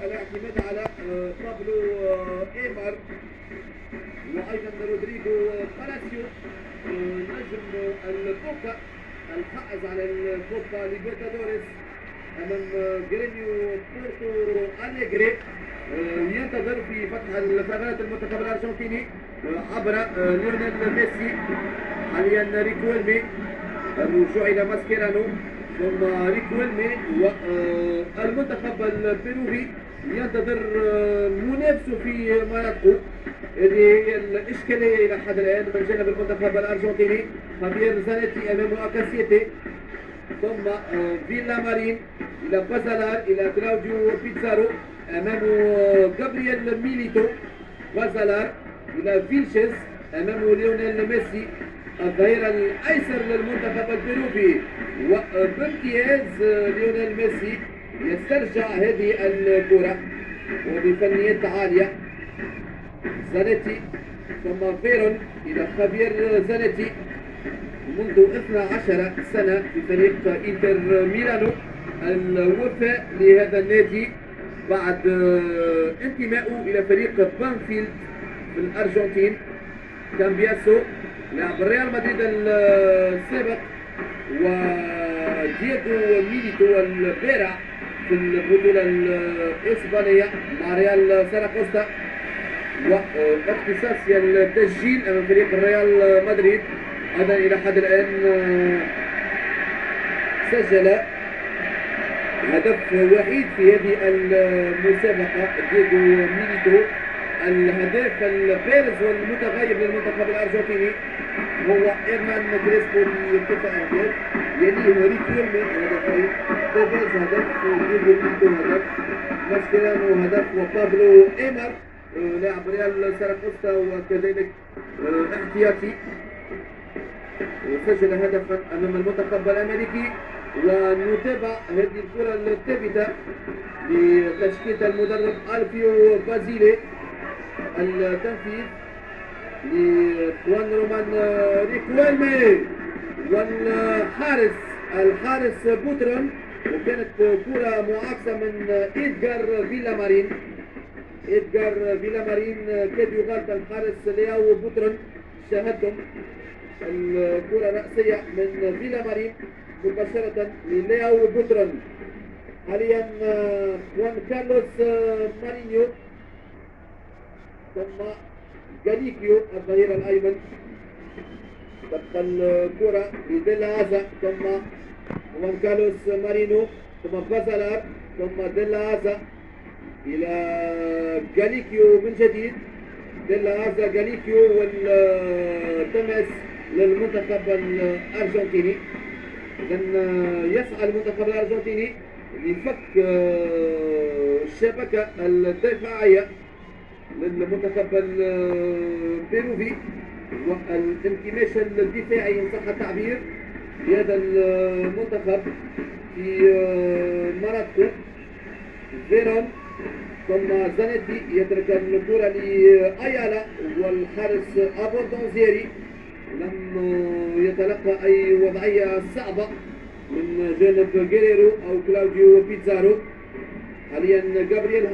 الاعتماد على بابلو ايمر وايضا رودريجو بالاسيو نجم البوكا الفائز على الكوبا ليبرتادوريس امام جريميو بورتو اليجري. ينتظر في فتح الثغرات المنتخب الارجنتيني عبر ليونيل ميسي. حاليا ريكويلمي الرجوع الى ماسكيرانو ثم ريكويلمي والمنتخب البيروفي ينتظر منافسه في مناطقه. هذه هي الاشكاليه الى حد الان من جانب المنتخب الارجنتيني. خافير زانيتي امامه اكاسيتي ثم فيلا مارين الى بازالار الى كلاوديو بيتزارو امامه جابرييل ميليتو. بازالار الى فيلشيز امامه ليونيل ميسي الظهير الايسر للمنتخب البيروفي. وبامتياز ليونيل ميسي يسترجع هذه الكره وبفنيات عاليه. زانيتي ثم فيرون الى خافير زانيتي منذ 12 سنه في فريق انتر ميلانو. الوفاء لهذا النادي بعد انتمائه الى فريق بانفيلد في الارجنتين. كامبياسو لاعب ريال مدريد السابق ودييغو ميليتو البارع في البطوله الاسبانيه مع ريال ساراغوسا واختصاص التسجيل امام فريق ريال مدريد. ايضا الى حد الان سجل هدف وحيد في هذه المسابقه دييغو ميليتو. الهداف البارز والمتغير للمنتخب الارجنتيني هو ايرمان كريسبو بارتفاع اهداف، يليه ريكويلمي هدفين، تيفيز هدف، دييغو ميليتو هدف، ماسكيرانو هدف، وبابلو ايمر لاعب ريال ساراغوسا وكذلك احتياطي سجل هدفا امام المنتخب الامريكي. ونتابع هذه الكره الثابته لتشكيله المدرب الفيو بازيلي. التنفيذ لخوان رومان ريكويلمي والحارس بوترون، وكانت كره معاكسه من إدغار فيلامارين. إدغار فيلامارين كاد يغالط الحارس لياو بوترون. شاهدتم الكره راسيه من فيلامارين مباشره للياو بوترون. حاليا خوان كارلوس مارينيو ثم جاليكيو الظهير الايمن. تبقى الكره لديلا هازا ثم خوان كارلوس مارينو ثم بازالار ثم ديلا هازا الى جاليكيو من جديد. ديلا هازا جاليكيو والتمس للمنتخب الارجنتيني. اذا يسعى المنتخب الارجنتيني لفك الشبكه الدفاعيه للمنتخب البيروفي والانكماش الدفاعي ان صح التعبير لهذا المنتخب في مراتكو. فيرون ثم زانيتي يترك الكره لايالا والحارس ابوردونزيري لم يتلقى اي وضعيه صعبه من جانب جيريرو او كلاوديو بيتزارو. حاليا جابرييل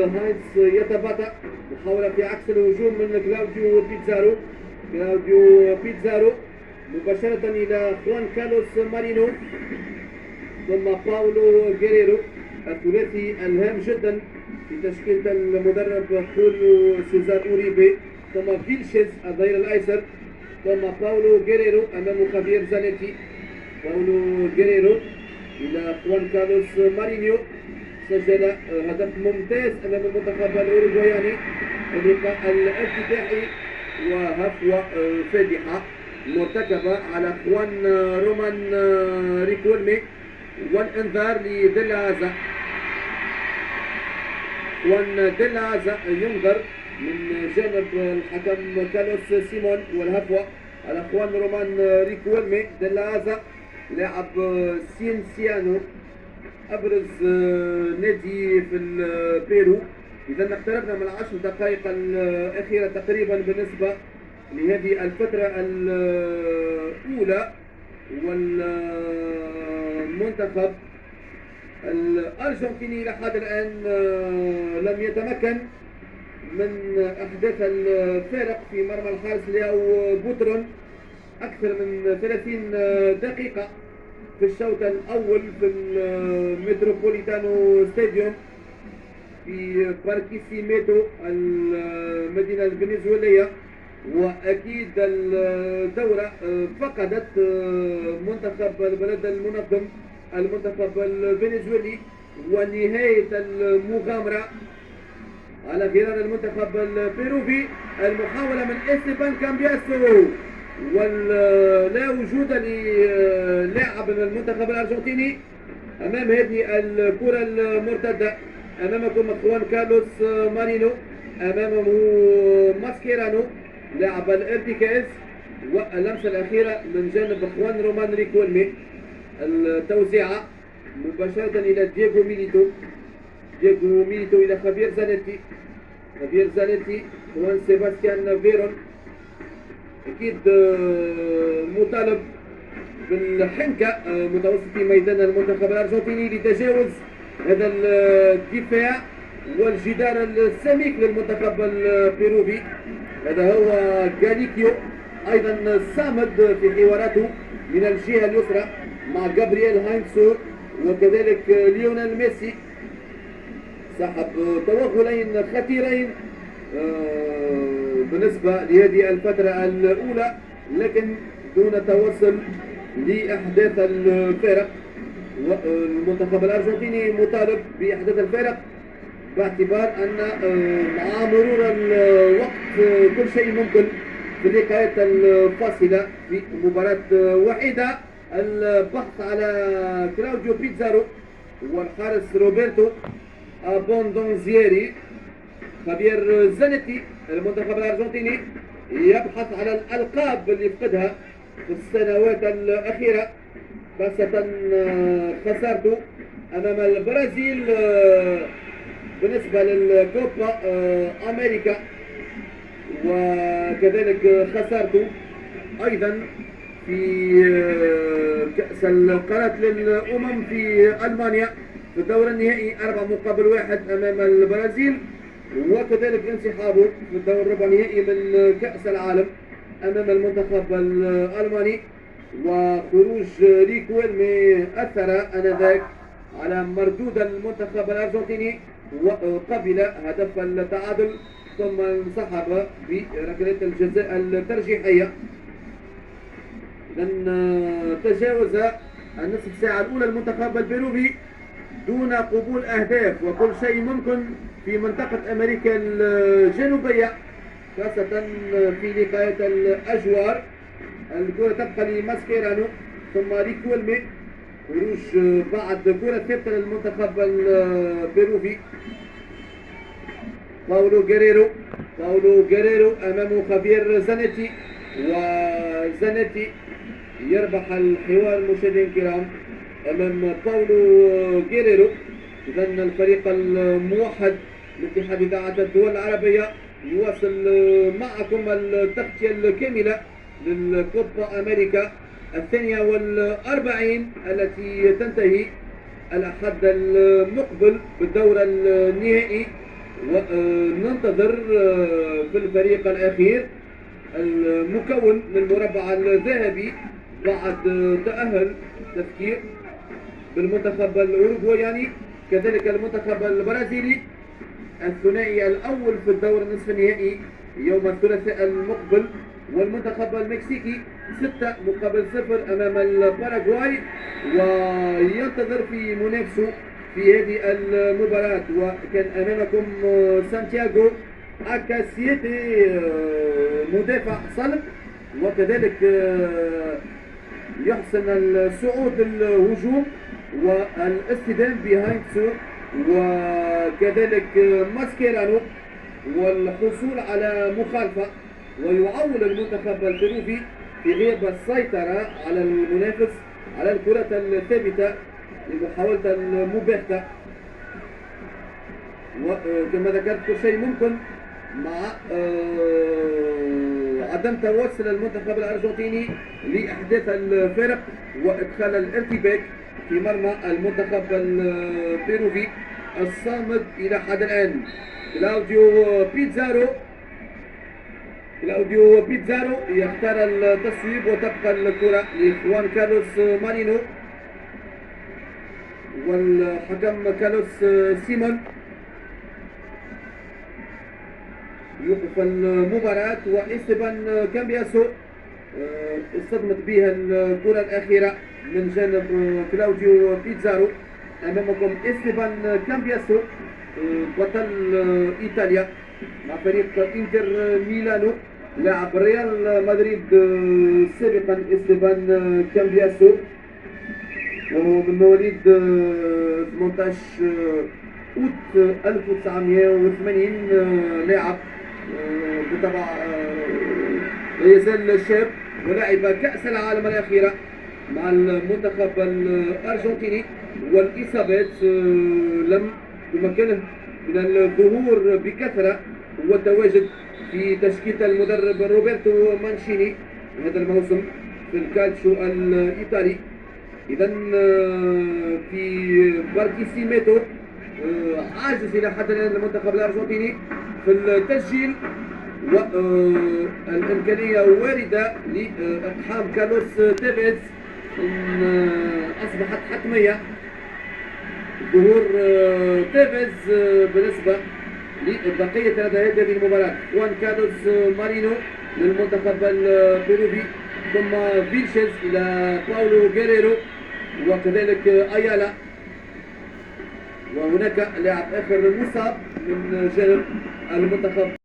هاينز يتباطأ، محاولة في عكس الهجوم من كلاوديو بيتزارو مباشرة إلى خوان كارلوس مارينو ثم باولو جيريرو. الثلاثي الهام جدا في تشكيلة المدرب خوليو سيزار أوريبي ثم فيلشيز الظهير الأيسر ثم باولو جيريرو أمام خافير زانيتي. باولو جيريرو إلى خوان كارلوس مارينيو سجل هدف ممتاز امام المنتخب الاوروغواياني في اللقاء الافتتاحي وهفوه فادحه مرتكبه على خوان رومان ريكويلمي والانذار لديلا هازا. خوان ديلا هازا ينذر من جانب الحكم كارلوس سيمون والهفوه على خوان رومان ريكويلمي. ديلا هازا لاعب سينسيانو ابرز نادي في البيرو. اذا اقتربنا من 10 دقائق الاخيره تقريبا بالنسبه لهذه الفتره الاولى. والمنتخب الأرجنتيني لحد الآن لم يتمكن من أحداث الفارق في مرمى الحارس لياو بوترون أكثر من 30 دقيقة في الشوط الأول في المتروبوليتانو ستاديوم في باركيسيميتو المدينة الفنزويلية. وأكيد الدورة فقدت منتخب البلد المنظم المنتخب الفنزويلي ونهاية المغامرة على غرار المنتخب البيروفي. المحاولة من إستيفان كامبياسو ولا وجود للاعب من المنتخب الأرجنتيني أمام هذه الكرة المرتدة. أمامكم خوان كارلوس مارينو، أمامه ماسكيرانو لاعب الارتكاز، واللمسة الأخيرة من جانب خوان رومان ريكولمي. التوزيعة مباشرة إلى دييغو ميليتو إلى خافير زانيتي، خوان سيباستيان فيرون أكيد مطالب بالحنكة متوسط ميدان المنتخب الأرجنتيني لتجاوز هذا الدفاع والجدار السميك للمنتخب البيروفي. هذا هو غاليكيو أيضا صامد في حواراته من الجهة اليسرى مع جابرييل هاينسو وكذلك ليونيل ميسي، سحب توغلين خطيرين بالنسبة لهذه الفترة الأولى، لكن دون توصل لأحداث الفارق. والمنتخب الأرجنتيني مطالب بإحداث الفارق باعتبار أن مع مرور الوقت كل شيء ممكن في اللقاءات الفاصلة في مباراة وحيدة. البحث على كلاوديو بيتزارو والحارس روبرتو أبوندونزييري. خبير زانيتي المنتخب الأرجنتيني يبحث على الألقاب اللي فقدها في السنوات الأخيرة، خاصة خسارته أمام البرازيل بالنسبة للكوبا أمريكا، وكذلك خسارته أيضا في كأس القارات للأمم في ألمانيا في الدور النهائي 4-1 أمام البرازيل، وكذلك انسحابه في الدور الربع نهائي من كأس العالم أمام المنتخب الألماني. وخروج ريكويلمي أثر آنذاك على مردود المنتخب الأرجنتيني وقبل هدف التعادل ثم انسحب بركلات الجزاء الترجيحية. إذن تجاوز النصف ساعة الأولى المنتخب البيروفي دون قبول أهداف، وكل شيء ممكن في منطقة أمريكا الجنوبية خاصة في لقاءات الأجوار. الكرة تبقى لماسكيرانو ثم ريكويلمي، خروج بعد كرة ثابتة للمنتخب البيروفي. باولو غيريرو أمامه خافير زانيتي، وزانيتي يربح الحوار مشاهدينا الكرام أمام باولو غيريرو. إذن الفريق الموحد لاتحاد إذاعة الدول العربية يواصل معكم التغطية الكاملة للكوبا أمريكا 42 التي تنتهي الأحد المقبل بالدور النهائي. وننتظر في الفريق الأخير المكون من المربع الذهبي بعد تأهل تفكير بالمنتخب الأوروغواياني كذلك المنتخب البرازيلي، الثنائي الأول في الدور النصف النهائي يوم الثلاثاء المقبل، والمنتخب المكسيكي 6-0 أمام الباراغواي. وينتظر في منافسه في هذه المباراة، وكان أمامكم سانتياغو أكاسيتي مدافع صلب، وكذلك يحسن الصعود الهجوم والاستدام بهاينسو، وكذلك ماسكيرانو والحصول على مخالفة، ويعول المنتخب البيروفي في غياب السيطرة على المنافس على الكرة الثابتة لمحاولة المباغتة. وكما ذكرت كل شيء ممكن مع عدم توصل المنتخب الأرجنتيني لإحداث الفارق وإدخال الارتباك في مرمى المنتخب البيروفي الصامد إلى حد الآن. كلاوديو بيتزارو يختار التصويب وتبقى الكرة لإخوان كارلوس مارينو والحكم كارلوس سيمون. يوقف المباراة وإستبان كامبياسو اصطدمت بها الكرة الأخيرة من جانب كلاوديو بيتزارو. أمامكم إستبان كامبياسو بطل إيطاليا مع فريق إنتر ميلانو، لاعب ريال مدريد سابقا. إستبان كامبياسو وهو من مواليد 18 أوت 1980. لاعب بالطبع لا يزال شاب، ولعب كأس العالم الأخيرة مع المنتخب الأرجنتيني، والإصابات لم تمكنه من الظهور بكثرة والتواجد في تشكيلة المدرب روبرتو مانشيني هذا الموسم في الكالتشو الإيطالي. إذا في بارتيسيميتو عاجز إلى حد الآن المنتخب الأرجنتيني في التسجيل، والإمكانية واردة لإقحام كارلوس تيفيز إن أصبحت حتمية ظهور تيفيز بالنسبة لبقية هذه المباراة. خوان كارلوس مارينو للمنتخب البيروفي، ثم فيلشيز إلى باولو غيريرو، وكذلك أيالا، وهناك لاعب آخر مصاب من جانب المنتخب